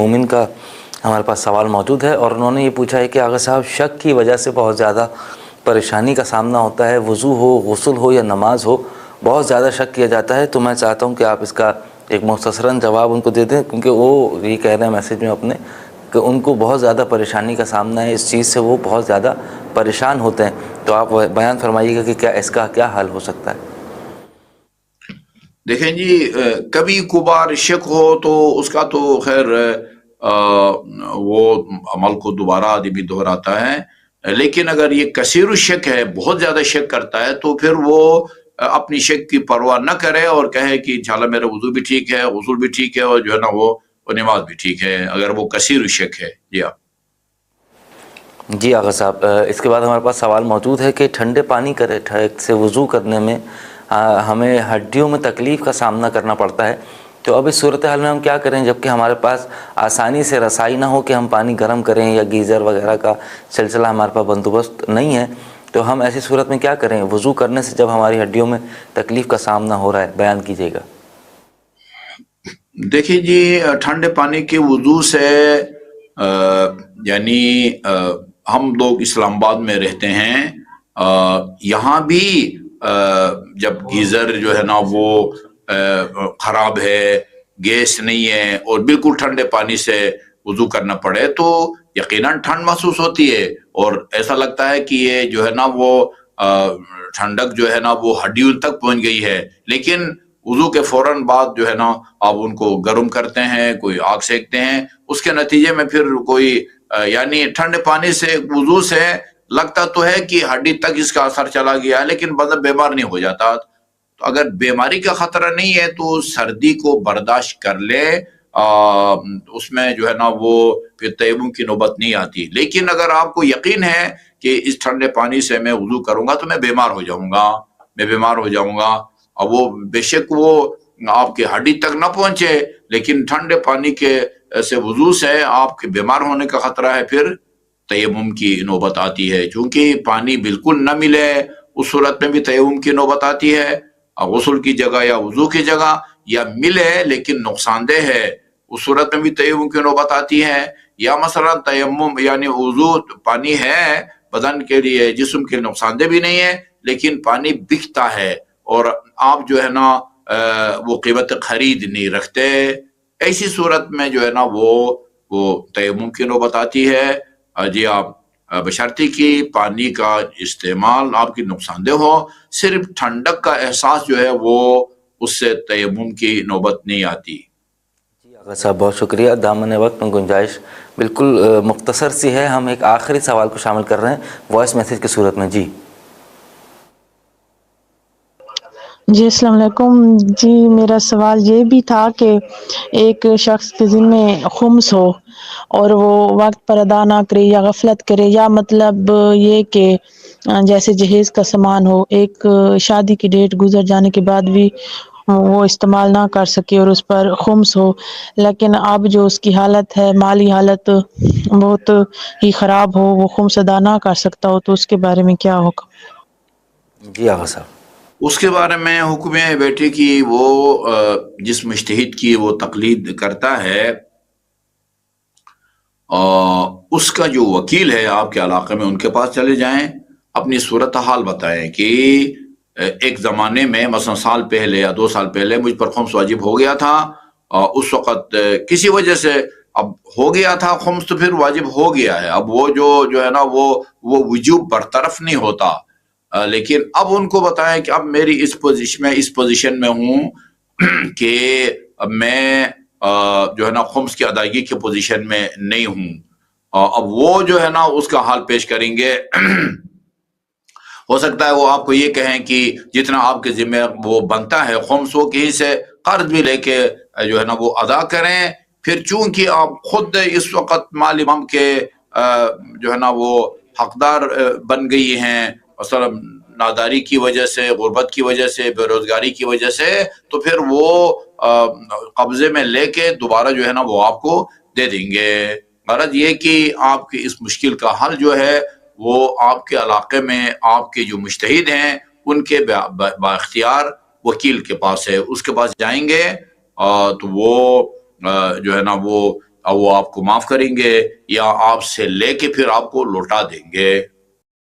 مومن کا ہمارے پاس سوال موجود ہے اور انہوں نے یہ پوچھا ہے کہ آغا صاحب شک کی وجہ سے بہت زیادہ پریشانی کا سامنا ہوتا ہے، وضو ہو، غسل ہو یا نماز ہو، بہت زیادہ شک کیا جاتا ہے۔ تو میں چاہتا ہوں کہ آپ اس کا ایک مختصراً جواب ان کو دے دیں، کیونکہ وہ یہ کہہ رہے ہیں میسیج میں اپنے کہ ان کو بہت زیادہ پریشانی کا سامنا ہے، اس چیز سے وہ بہت زیادہ پریشان ہوتے ہیں۔ تو آپ بیان فرمائیے گا کہ کیا اس کا کیا حل ہو سکتا ہے؟ دیکھیں جی، کبھی کبھار شک ہو تو اس کا تو خیر وہ عمل کو دوبارہ آدمی دہراتا ہے، لیکن اگر یہ کثیر الشک ہے، بہت زیادہ شک کرتا ہے، تو پھر وہ اپنی شک کی پرواہ نہ کرے اور کہے کہ انشاءاللہ میرا وضو بھی ٹھیک ہے، غسل بھی ٹھیک ہے، اور جو ہے نا وہ نماز بھی ٹھیک ہے، اگر وہ کثیر الشک ہے۔ جی آغا صاحب، اس کے بعد ہمارے پاس سوال موجود ہے کہ ٹھنڈے پانی سے وضو کرنے میں ہمیں ہڈیوں میں تکلیف کا سامنا کرنا پڑتا ہے، تو اب اس صورتحال میں ہم کیا کریں جبکہ ہمارے پاس آسانی سے رسائی نہ ہو کہ ہم پانی گرم کریں یا گیزر وغیرہ کا سلسلہ ہمارے پاس بندوبست نہیں ہے، تو ہم ایسی صورت میں کیا کریں وضو کرنے سے جب ہماری ہڈیوں میں تکلیف کا سامنا ہو رہا ہے؟ بیان کیجیے گا۔ دیکھیے جی، ٹھنڈے پانی کے وضو سے یعنی ہم لوگ اسلام آباد میں رہتے ہیں، یہاں بھی جب گیزر جو ہے نا وہ خراب ہے، گیس نہیں ہے، اور بالکل ٹھنڈے پانی سے وضو کرنا پڑے تو یقیناً ٹھنڈ محسوس ہوتی ہے، اور ایسا لگتا ہے کہ یہ جو ہے نا وہ ٹھنڈک جو ہے نا وہ ہڈیوں تک پہنچ گئی ہے، لیکن وضو کے فوراً بعد جو ہے نا آپ ان کو گرم کرتے ہیں، کوئی آگ سیکتے ہیں، اس کے نتیجے میں پھر کوئی یعنی ٹھنڈے پانی سے وضو سے لگتا تو ہے کہ ہڈی تک اس کا اثر چلا گیا ہے، لیکن بندہ بیمار نہیں ہو جاتا۔ تو اگر بیماری کا خطرہ نہیں ہے تو سردی کو برداشت کر لے، اس میں جو ہے نا وہ پھر تیمم کی نوبت نہیں آتی۔ لیکن اگر آپ کو یقین ہے کہ اس ٹھنڈے پانی سے میں وضو کروں گا تو میں بیمار ہو جاؤں گا، اور وہ بے شک وہ آپ کے ہڈی تک نہ پہنچے، لیکن ٹھنڈے پانی کے سے وضو سے آپ کے بیمار ہونے کا خطرہ ہے، پھر تیمم کی نوبت آتی ہے۔ چونکہ پانی بالکل نہ ملے اس صورت میں بھی تیمم کی نوبت آتی ہے، غسل کی جگہ یا وضو کی جگہ، یا ملے لیکن نقصان دہ ہے اس صورت میں بھی تیمم کی نوبت آتی ہے، یا مثلا تیمم یعنی وضو پانی ہے بدن کے لیے، جسم کے نقصان دہ بھی نہیں ہے، لیکن پانی بکتا ہے اور آپ جو ہے نا وہ قیمت خرید نہیں رکھتے، ایسی صورت میں جو ہے نا وہ تیمم کی نوبت آتی ہے۔ جی آپ بشرطی کی پانی کا استعمال آپ کی نقصان دہ ہو، صرف ٹھنڈک کا احساس جو ہے وہ اس سے تیمم کی نوبت نہیں آتی۔ جی آغا صاحب بہت شکریہ، دامن وقت میں گنجائش بالکل مختصر سی ہے، ہم ایک آخری سوال کو شامل کر رہے ہیں وائس میسیج کی صورت میں۔ جی جی السلام علیکم۔ جی میرا سوال یہ بھی تھا کہ ایک شخص کے ذمہ خمس ہو اور وہ وقت پر ادا نہ کرے یا غفلت کرے، یا مطلب یہ کہ جیسے جہیز کا سامان ہو، ایک شادی کی ڈیٹ گزر جانے کے بعد بھی وہ استعمال نہ کر سکے اور اس پر خمس ہو، لیکن اب جو اس کی حالت ہے، مالی حالت بہت ہی خراب ہو، وہ خمس ادا نہ کر سکتا ہو، تو اس کے بارے میں کیا ہوگا؟ جی آغا صاحب، اس کے بارے میں حکم ہے بیٹے کی وہ جس مجتہد کی وہ تقلید کرتا ہے، اس کا جو وکیل ہے آپ کے علاقے میں، ان کے پاس چلے جائیں، اپنی صورتحال بتائیں کہ ایک زمانے میں مثلا سال پہلے یا 2 سال پہلے مجھ پر خمس واجب ہو گیا تھا، اس وقت کسی وجہ سے اب ہو گیا تھا خمس، تو پھر واجب ہو گیا ہے، اب وہ جو ہے نا وہ وجوب برطرف نہیں ہوتا، لیکن اب ان کو بتائیں کہ اب میری اس پوزیشن میں ہوں کہ اب میں جو ہے نا خمس کی ادائیگی کی پوزیشن میں نہیں ہوں، اب وہ جو ہے نا اس کا حال پیش کریں گے۔ ہو سکتا ہے وہ آپ کو یہ کہیں کہ جتنا آپ کے ذمہ وہ بنتا ہے خمس، وہ کہیں سے قرض بھی لے کے جو ہے نا وہ ادا کریں، پھر چونکہ آپ خود اس وقت مال امام کے جو ہے نا وہ حقدار بن گئی ہیں، مثلا ناداری کی وجہ سے، غربت کی وجہ سے، بے روزگاری کی وجہ سے، تو پھر وہ قبضے میں لے کے دوبارہ جو ہے نا وہ آپ کو دے دیں گے۔ غرض یہ کہ آپ کی اس مشکل کا حل جو ہے وہ آپ کے علاقے میں آپ کے جو مجتہد ہیں ان کے با اختیار وکیل کے پاس ہے، اس کے پاس جائیں گے تو وہ جو ہے نا وہ وہ آپ کو معاف کریں گے یا آپ سے لے کے پھر آپ کو لوٹا دیں گے۔